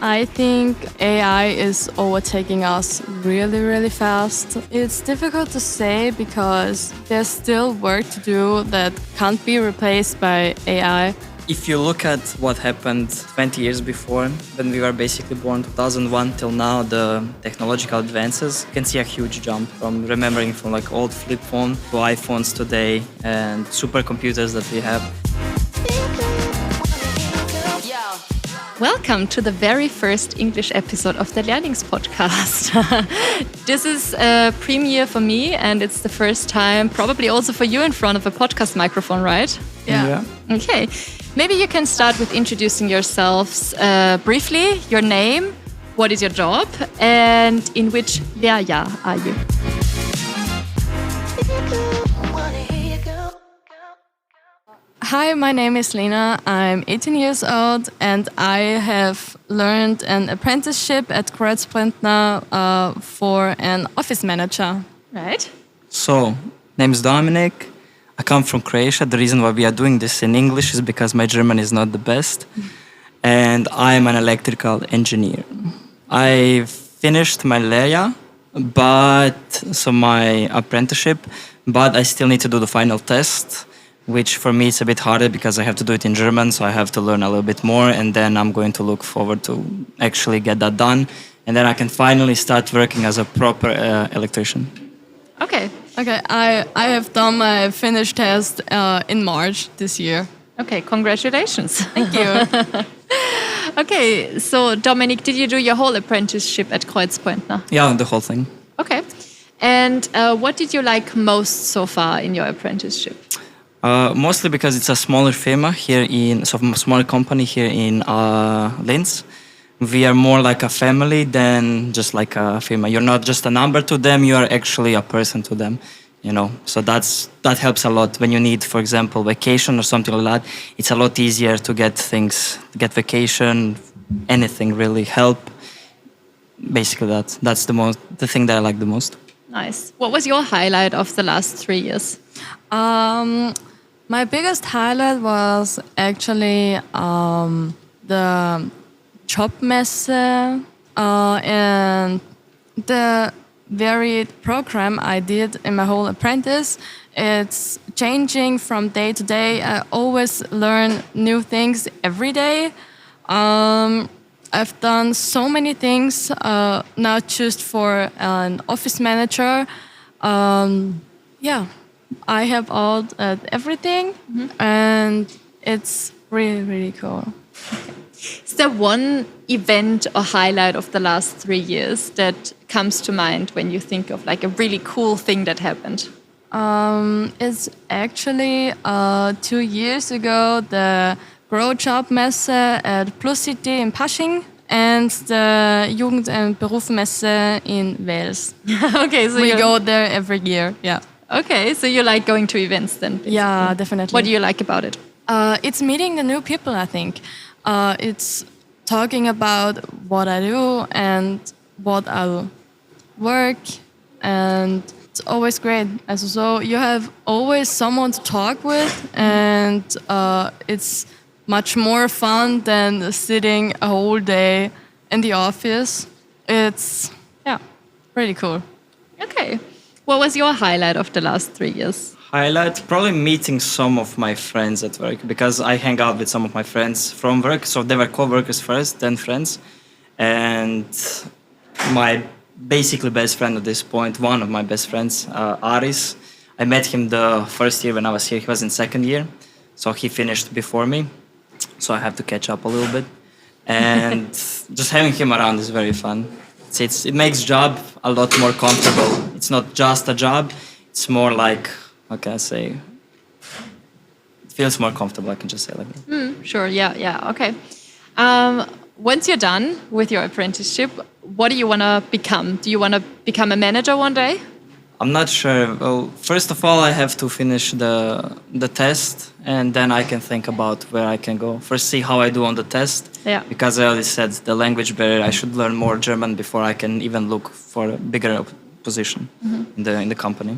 I think AI is overtaking us really, really fast. It's difficult to say because there's still work to do that can't be replaced by AI. If you look at what happened 20 years before, when we were basically born 2001 till now, the technological advances, you can see a huge jump from remembering from like old flip phone to iPhones today and supercomputers that we have. Welcome to the very first English episode of the Learnings podcast. This is a premiere for me and it's the first time probably also for you in front of a podcast microphone, right? Yeah. Okay. Maybe you can start with introducing yourselves briefly, your name, what is your job, and in which Lehrjahr are you? Hi, my name is Lena. I'm 18 years old and I have learned an apprenticeship at Kreutzpointner for an office manager. Right. So, name is Dominik. I come from Croatia. The reason why we are doing this in English is because my German is not the best. And I'm an electrical engineer. I finished my Lehrjahr, my apprenticeship, but I still need to do the final test, which for me is a bit harder because I have to do it in German, so I have to learn a little bit more, and then I'm going to look forward to actually get that done, and then I can finally start working as a proper electrician. Okay. I have done my Finnish test in March this year. Okay, congratulations. Thank you. Okay, so Dominik, did you do your whole apprenticeship at Kreutzpointner? Yeah, the whole thing. Okay. And what did you like most so far in your apprenticeship? Mostly because it's a smaller firma here smaller company here in Linz. We are more like a family than just like a firma. You're not just a number to them, you are actually a person to them, you know. So that helps a lot when you need, for example, vacation or something like that. It's a lot easier to get get vacation, anything really, help. Basically that's the thing that I like the most. Nice. What was your highlight of the last 3 years? My biggest highlight was actually the Jobmesse and the varied program I did in my whole apprentice. It's changing from day to day. I always learn new things every day. I've done so many things, not just for an office manager. I have all everything, and it's really, really cool. Okay. Is there one event or highlight of the last 3 years that comes to mind when you think of like a really cool thing that happened? It's actually 2 years ago, the Jobmesse at Plus City in Pasching and the Jugend- und Berufsmesse in Wales. Okay, so we go there every year, yeah. Okay, so you like going to events then? Basically. Yeah, definitely. What do you like about it? It's meeting the new people, I think. It's talking about what I do and what I'll work, and it's always great. So you have always someone to talk with, and it's much more fun than sitting a whole day in the office. It's, pretty cool. Okay. What was your highlight of the last 3 years? Highlight, probably meeting some of my friends at work, because I hang out with some of my friends from work. So they were co-workers first, then friends. And my basically best friend at this point, one of my best friends, Aris, I met him the first year when I was here. He was in second year, so he finished before me. So I have to catch up a little bit. And just having him around is very fun. It makes job a lot more comfortable. It's not just a job. It's more like, how can I say? It feels more comfortable, I can just say like that. Sure, yeah, okay. Once you're done with your apprenticeship, what do you want to become? Do you want to become a manager one day? I'm not sure. Well, first of all, I have to finish the test, and then I can think about where I can go. First, see how I do on the test. Yeah. Because I already said the language barrier. I should learn more German before I can even look for a bigger position in the company.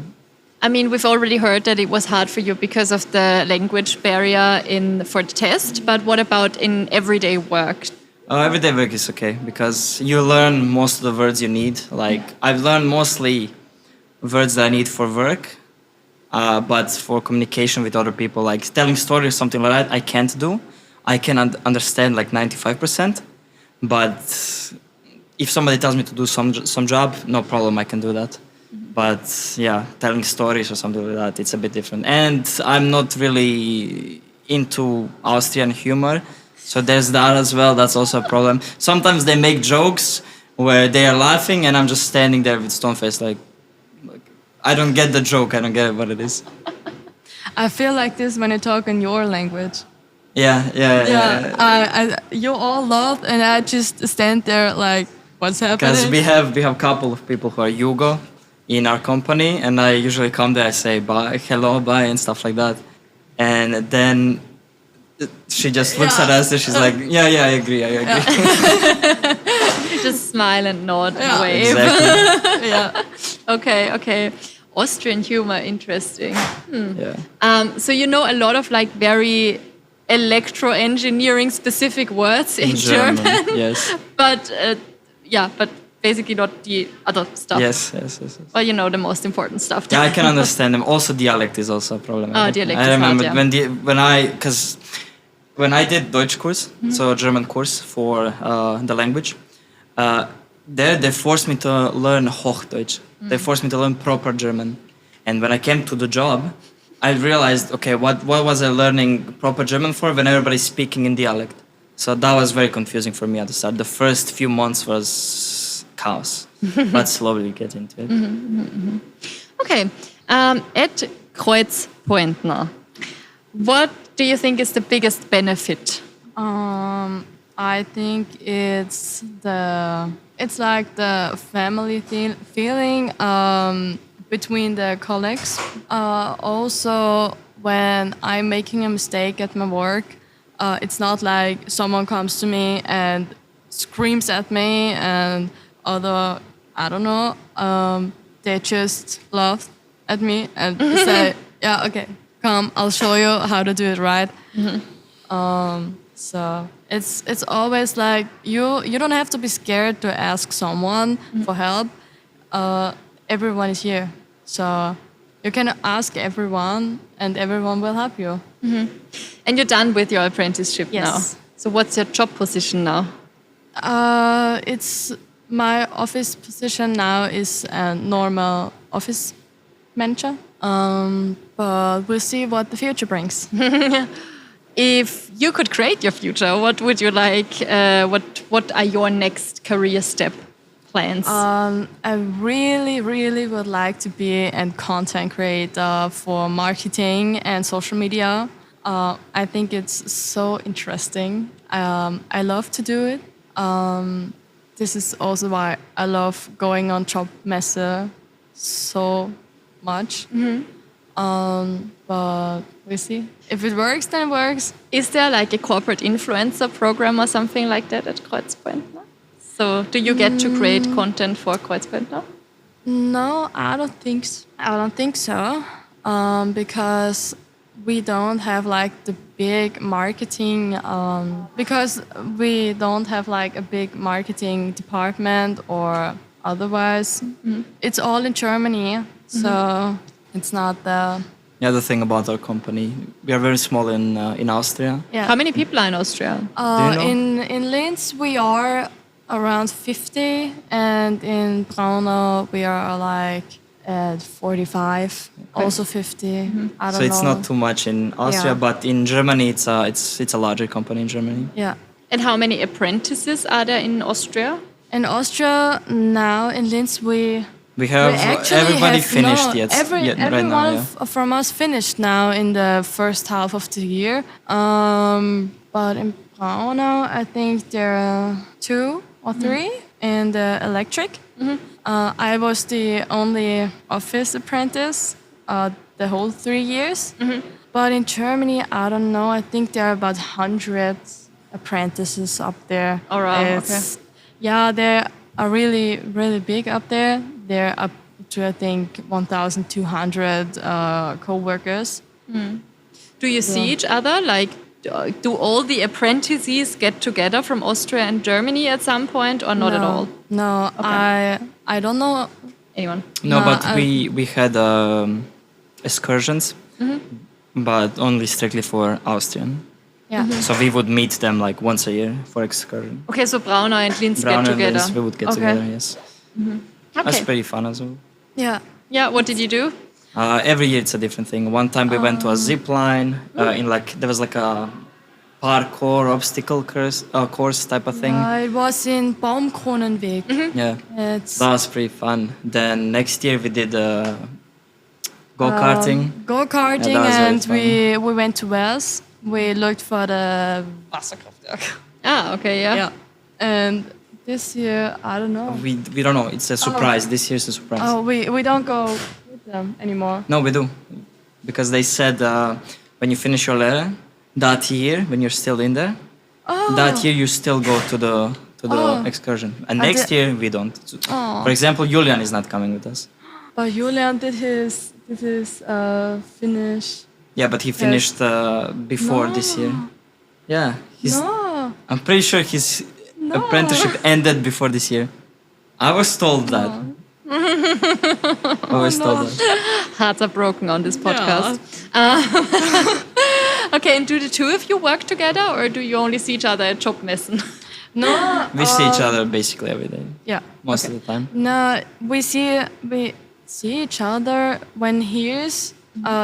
I mean, we've already heard that it was hard for you because of the language barrier for the test. But what about in everyday work? Everyday work is okay because you learn most of the words you need. Like I've learned mostly words that I need for work, but for communication with other people, like telling stories or something like that, I can't do. I can understand like 95%, but if somebody tells me to do some job, no problem, I can do that. But yeah, telling stories or something like that, it's a bit different. And I'm not really into Austrian humor, so there's that as well. That's also a problem. Sometimes they make jokes where they are laughing, and I'm just standing there with stone face, like I don't get the joke. I don't get what it is. I feel like this when I talk in your language. Yeah. You all laugh, and I just stand there like, what's happening? Because we have a couple of people who are Yugo in our company, and I usually come there, I say bye, hello, bye, and stuff like that. And then she just looks at us and she's like, yeah, I agree. Just smile and nod and wave. Exactly. Yeah. Okay. Austrian humor, interesting. Yeah. So you know a lot of like very electro-engineering specific words in German. Yes. But basically not the other stuff. Yes. Well, you know the most important stuff. Yeah, I can understand them. Also, dialect is also a problem. Dialect I is remember hard, yeah. when I did Deutschkurs, so a German course for the language, there they forced me to learn Hochdeutsch. They forced me to learn proper German. And when I came to the job, I realized, okay, what was I learning proper German for when everybody's speaking in dialect? So that was very confusing for me at the start. The first few months was chaos, but slowly get into it. Okay. At Kreutzpointner, what do you think is the biggest benefit? I think it's like the family feeling between the colleagues. Also, when I'm making a mistake at my work, it's not like someone comes to me and screams at me and they just laugh at me and say, yeah, okay, come, I'll show you how to do it right. So it's always like you don't have to be scared to ask someone for help. Everyone is here, so you can ask everyone, and everyone will help you. And you're done with your apprenticeship now. So what's your job position now? It's my office position now is a normal office manager. But we'll see what the future brings. If you could create your future, what would you like? What are your next career step plans? I really, really would like to be a content creator for marketing and social media. I think it's so interesting. I love to do it. This is also why I love going on Jobmesse so much. But we'll see. If it works, then it works. Is there like a corporate influencer program or something like that at Kreutzpointner? So do you get to create content for Kreutzpointner? No, I don't think so. Because we don't have like the big marketing. Because we don't have like a big marketing department or otherwise. It's all in Germany, so it's not the. Yeah, the thing about our company, we are very small in Austria. Yeah. How many people are in Austria? Do you know? In Linz we are around 50, and in Braunau we are like at 45, also 50. I don't know. So it's not too much in Austria, Yeah. but in Germany it's a larger company in Germany. Yeah. And how many apprentices are there in Austria? In Austria now in Linz We have everybody finished right everyone now. Yeah. from us finished now in the first half of the year. But in Braunau, I think there are 2 or 3 in the electric. I was the only office apprentice the whole 3 years. But in Germany, I don't know. I think there are about 100 apprentices up there. All right. It's- Yeah, they are really, really big up there. They're up to, I think, 1,200 co-workers. Do you see each other? Like, do all the apprentices get together from Austria and Germany at some point, or not at all? No, I don't know. Anyone? No, No, but we had excursions, but only strictly for Austrian. Yeah. So we would meet them like once a year for excursion. Okay, so Braunau and Linz Brown get and together. Linz, we would get Okay. together, yes. That's Okay. pretty fun as well. Yeah. Yeah, what did you do? Every year it's a different thing. One time we went to a zip line there was like a parkour obstacle course type of thing. It was in Baumkronenweg. Yeah, It's that was pretty fun. Then next year we did go-karting. Go-karting, Yeah, that was very and fun. we went to Wales. We looked for the Wasserkraftwerk. Ah, okay, yeah. Yeah. And this year, I don't know. We don't know. It's a surprise. This year's a surprise. Oh, we don't go with them anymore. No, we do, because they said when you finish your letter that year, when you're still in there, that year you still go to the excursion, and next year we don't. For example, Julian is not coming with us. But Julian did his finish. Yeah, but he finished before this year. Yeah, No. I'm pretty sure his apprenticeship ended before this year. I was told that. I was told that. Hearts are broken on this podcast. Okay, and do the two of you work together, or do you only see each other at Jobmessen? No. We see each other basically every day, Yeah. most of the time. No, we see each other when he's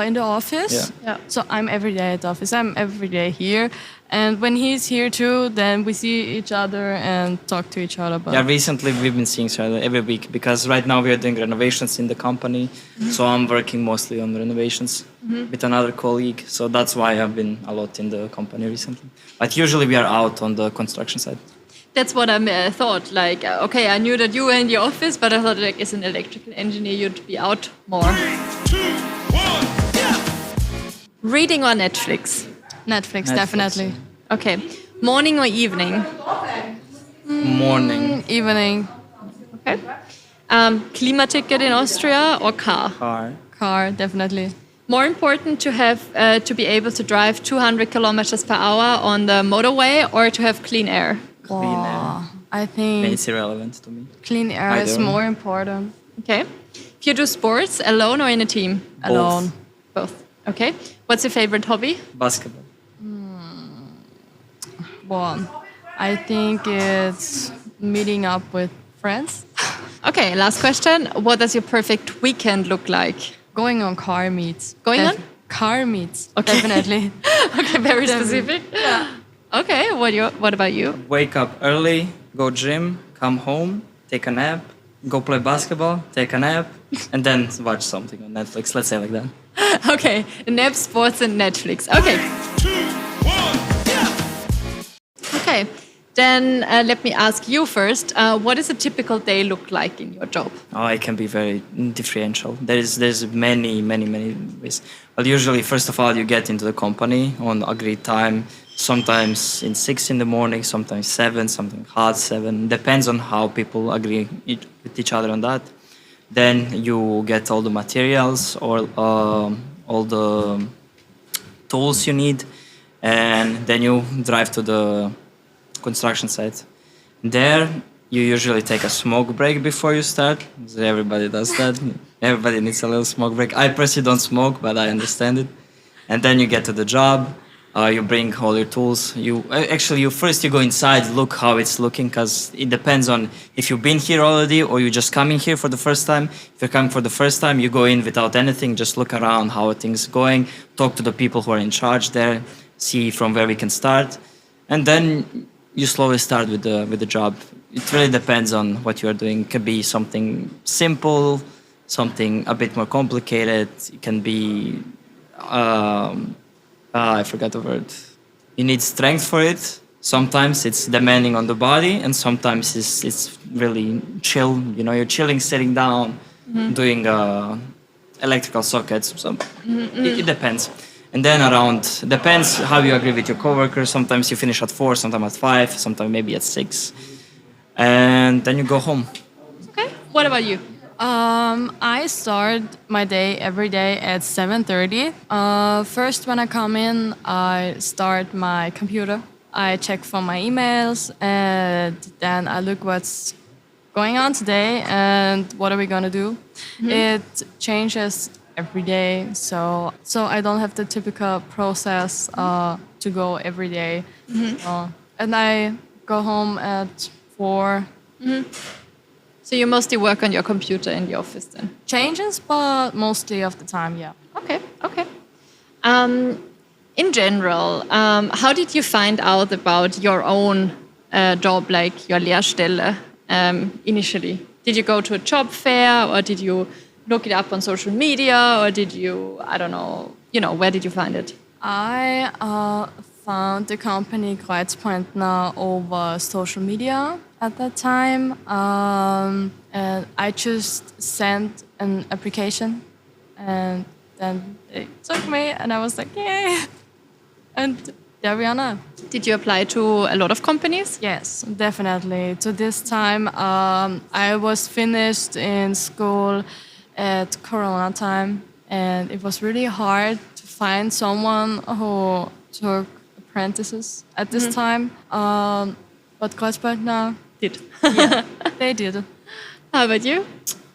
in the office. Yeah. So I'm every day at the office. I'm every day here, and when he's here too, then we see each other and talk to each other. But Yeah, recently we've been seeing each other every week because right now we are doing renovations in the company. So I'm working mostly on renovations with another colleague. So that's why I've been a lot in the company recently. But usually we are out on the construction side. That's what I thought. Like, okay, I knew that you were in the office, but I thought, like, as an electrical engineer, you'd be out more. Reading or Netflix? Netflix, Netflix, definitely. Okay. Morning or evening? Morning, Evening, Okay. Klimaticket in Austria or car? car. car, definitely. More important to have to be able to drive 200 kilometers per hour on the motorway, or to have clean air? Clean air. I think It's irrelevant to me. clean air I is don't. more important. Okay. If you do sports, alone or in a team? Alone. Both. Okay. What's your favorite hobby? Basketball. Well, I think it's meeting up with friends, Okay, last question. What does your perfect weekend look like? going on car meets. Going on? Car meets, Okay. definitely. Okay, very specific. Yeah. Okay, what about you? Wake up early, go gym, come home, take a nap, go play basketball, take a nap, and then watch something on Netflix. Let's say like that. Okay, nap, sports, and Netflix. Okay. Okay, then let me ask you first. What does a typical day look like in your job? Oh, it can be very differential. There's many ways. But usually, first of all, you get into the company on agreed time. Sometimes in 6 in the morning, sometimes 7, sometimes half 7. Depends on how people agree with each other on that. Then you get all the materials or all the tools you need, and then you drive to the construction site. There, you usually take a smoke break before you start. So everybody does that. Everybody needs a little smoke break. I personally don't smoke, but I understand it. And then you get to the job. You bring all your tools. You go inside, look how it's looking, because it depends on if you've been here already or you're just coming here for the first time. If you're coming for the first time, you go in without anything, just look around how things are going, talk to the people who are in charge there, see from where we can start, and then you slowly start with the job. It really depends on what you are doing. It could be something simple, something a bit more complicated. It can be I forgot the word. You need strength for it. Sometimes it's demanding on the body, and sometimes it's really chill. You know, you're chilling, sitting down, doing electrical sockets. So it depends. And then depends how you agree with your coworkers. Sometimes you finish at 4, sometimes at 5, sometimes maybe at 6. And then you go home. Okay. What about you? I start my day every day at 7:30. First, when I come in, I start my computer. I check for my emails, and then I look what's going on today and what are we gonna do. It changes every day, so I don't have the typical process to go every day. And I go home at 4. So you mostly work on your computer in the office then? Changes, but mostly of the time, yeah. Okay. In general, how did you find out about your own job, like your Lehrstelle, initially? Did you go to a job fair, or did you look it up on social media, or did you, I don't know, where did you find it? I found the company Kreutzpointner over social media at that time. And I just sent an application, and then they took me, and I was like, yay! And there we are now. Did you apply to a lot of companies? Yes, definitely. To this time, I was finished in school at Corona time, and it was really hard to find someone who took apprentices at this time. But Kreutzpointner Did. yeah, they did. How about you?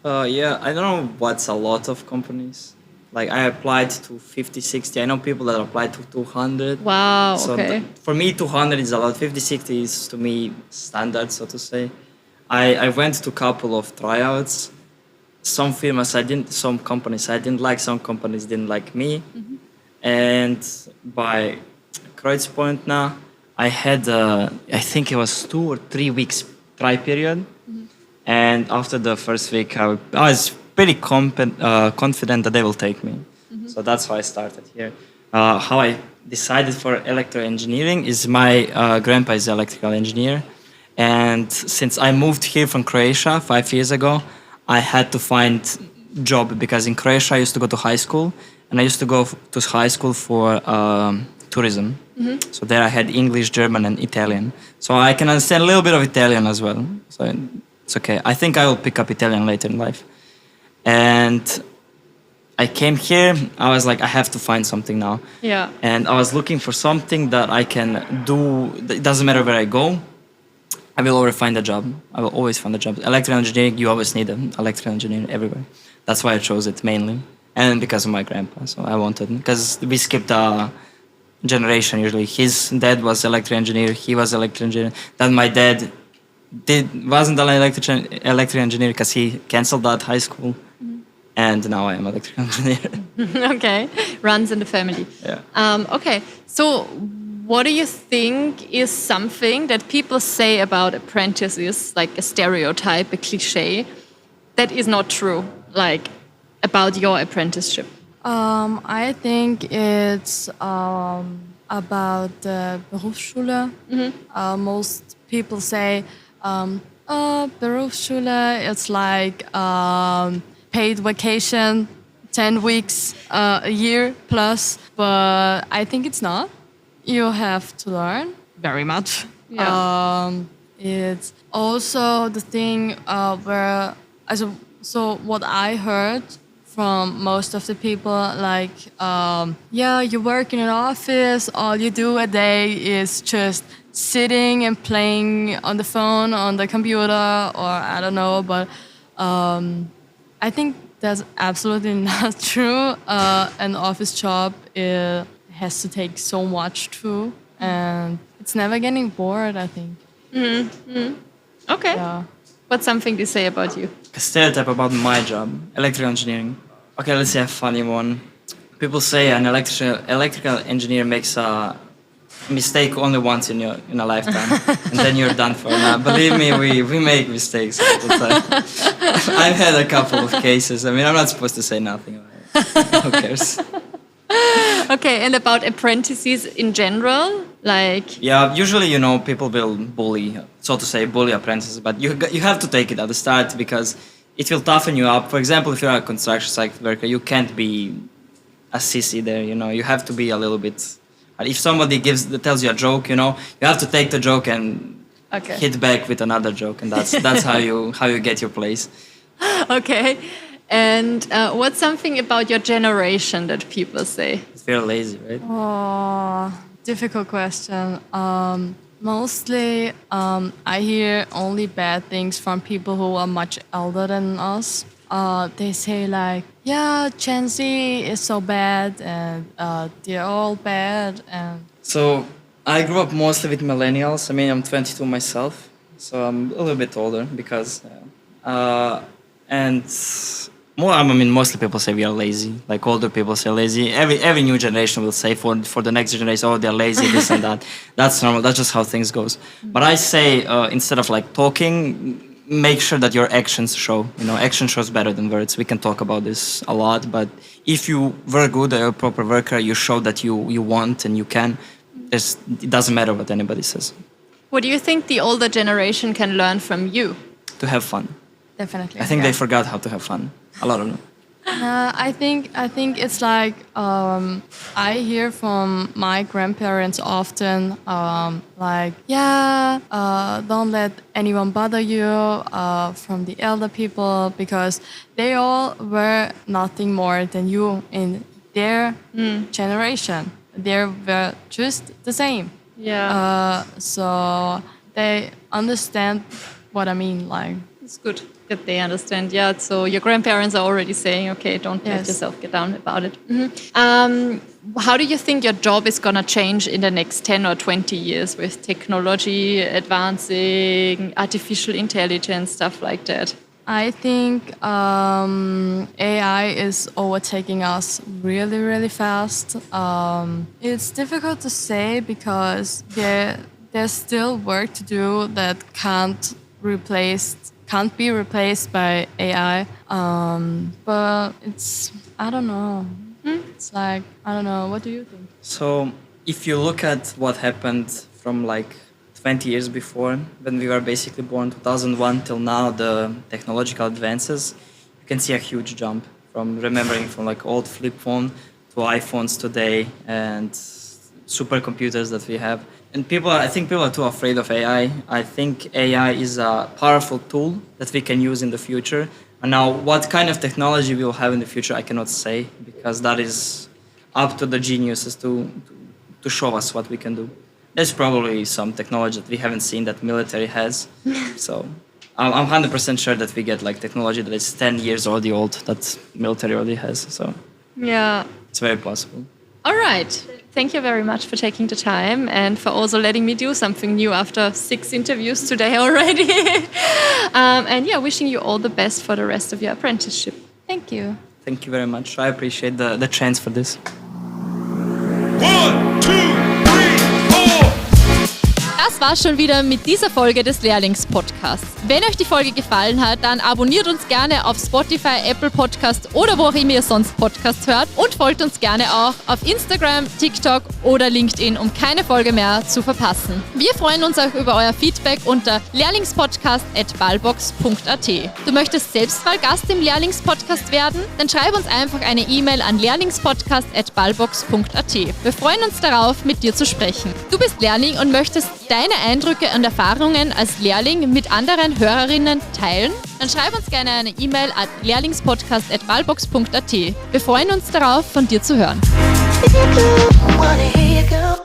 Yeah, I don't know what's a lot of companies. Like I applied to 50, 60. I know people that applied to 200. Wow, So okay. for me, 200 is a lot. 50, 60 is to me standard, so to say. I went to a couple of tryouts. Some companies I didn't like, some companies didn't like me. And by Kreutzpointner, I had, I think it was 2 or 3 weeks try period. And after the first week, I was pretty confident that they will take me. So that's how I started here. How I decided for electrical engineering is my grandpa is an electrical engineer. And since I moved here from Croatia 5 years ago, I had to find job because in Croatia I used to go to high school, and I used to go to high school for tourism. So there I had English, German, and Italian. So I can understand a little bit of Italian as well. So it's okay. I think I will pick up Italian later in life. And I came here, I was like, I have to find something now. Yeah. And I was looking for something that I can do. It doesn't matter where I go, I will always find a job. I will always find a job. Electrical engineering, you always need an electrical engineer everywhere. That's why I chose it mainly. And because of my grandpa, so I wanted, because we skipped a generation usually. His dad was electrical engineer, he was electrical engineer. Then my dad wasn't an electrical engineer because he canceled that high school. And now I am an electrical engineer. Okay, runs in the family. Yeah. Okay, so what do you think is something that people say about apprentices, like a stereotype, a cliche, that is not true, like about your apprenticeship? I think it's about the Berufsschule. Most people say, Berufsschule, it's like paid vacation, 10 weeks a year plus, but I think it's not. You have to learn very much. Yeah. It's also the thing where, so what I heard from most of the people, like, yeah, you work in an office, all you do a day is just sitting and playing on the phone, on the computer, or I don't know, but I think that's absolutely not true. An office job has to take so much too, and it's never getting bored, I think. Okay. Yeah. What's something to say about you? A stereotype about my job, electrical engineering. Okay, let's say a funny one. People say an electrical engineer makes a mistake only once in a lifetime, and then you're done for. Now, believe me, we make mistakes all the time. I've had a couple of cases. I mean, I'm not supposed to say nothing about it. Who cares? Okay, and about apprentices in general, like... Yeah, usually, people will bully apprentices, but you have to take it at the start because it will toughen you up. For example, if you're a construction site worker, you can't be a sissy there, you have to be a little bit... If somebody tells you a joke, you have to take the joke and hit back with another joke, and that's how you get your place. Okay. And what's something about your generation that people say? It's very lazy, right? Oh, difficult question. Mostly, I hear only bad things from people who are much older than us. They say like, yeah, Gen Z is so bad and they're all bad. And So I grew up mostly with millennials. I mean, I'm 22 myself, so I'm a little bit older because, and more. I mean, mostly people say we are lazy. Like older people say lazy. Every new generation will say for the next generation, oh, they're lazy, this and that. That's normal. That's just how things goes. But I say instead of like talking, make sure that your actions show. You know, action shows better than words. We can talk about this a lot, but if you work good, you're a proper worker, you show that you want and you can. It doesn't matter what anybody says. What do you think the older generation can learn from you? To have fun. definitely. I think they forgot how to have fun. A lot of them. I think it's like I hear from my grandparents often like don't let anyone bother you from the elder people because they all were nothing more than you in their generation. They were just the same. Yeah. So they understand what I mean. Like It's good that they understand. Yeah, so your grandparents are already saying, okay, don't let yourself get down about it. How do you think your job is going to change in the next 10 or 20 years with technology advancing, artificial intelligence, stuff like that? I think AI is overtaking us really, really fast. It's difficult to say because there's still work to do that can't be replaced by AI. But it's, I don't know. It's like, I don't know. What do you think? So if you look at what happened from like 20 years before, when we were basically born, 2001 till now, the technological advances, you can see a huge jump from remembering from like old flip phone to iPhones today and supercomputers that we have. And I think people are too afraid of AI. I think AI is a powerful tool that we can use in the future. And now what kind of technology we will have in the future, I cannot say because that is up to the geniuses to show us what we can do. There's probably some technology that we haven't seen that military has. So I'm 100% sure that we get like technology that is 10 years already old that military already has. So yeah, it's very possible. All right. Thank you very much for taking the time and for also letting me do something new after 6 interviews today already. And yeah, wishing you all the best for the rest of your apprenticeship. Thank you. Thank you very much. I appreciate the chance for this. 1, 2, 3, 4. Das war's schon wieder mit dieser Folge des Lehrlingspodcasts. Wenn euch die Folge gefallen hat, dann abonniert uns gerne auf Spotify, Apple Podcast oder wo auch immer ihr sonst Podcasts hört und folgt uns gerne auch auf Instagram, TikTok oder LinkedIn, um keine Folge mehr zu verpassen. Wir freuen uns auch über euer Feedback unter lehrlingspodcast@ballbox.at. Du möchtest selbst mal Gast im Lehrlingspodcast werden? Dann schreib uns einfach eine E-Mail an lehrlingspodcast@ballbox.at. Wir freuen uns darauf, mit dir zu sprechen. Du bist Lehrling und möchtest deine Eindrücke und Erfahrungen als Lehrling mit anderen Hörerinnen teilen? Dann schreib uns gerne eine E-Mail an lehrlingspodcast@ballbox.at. Wir freuen uns darauf, von dir zu hören. Wanna hear you go.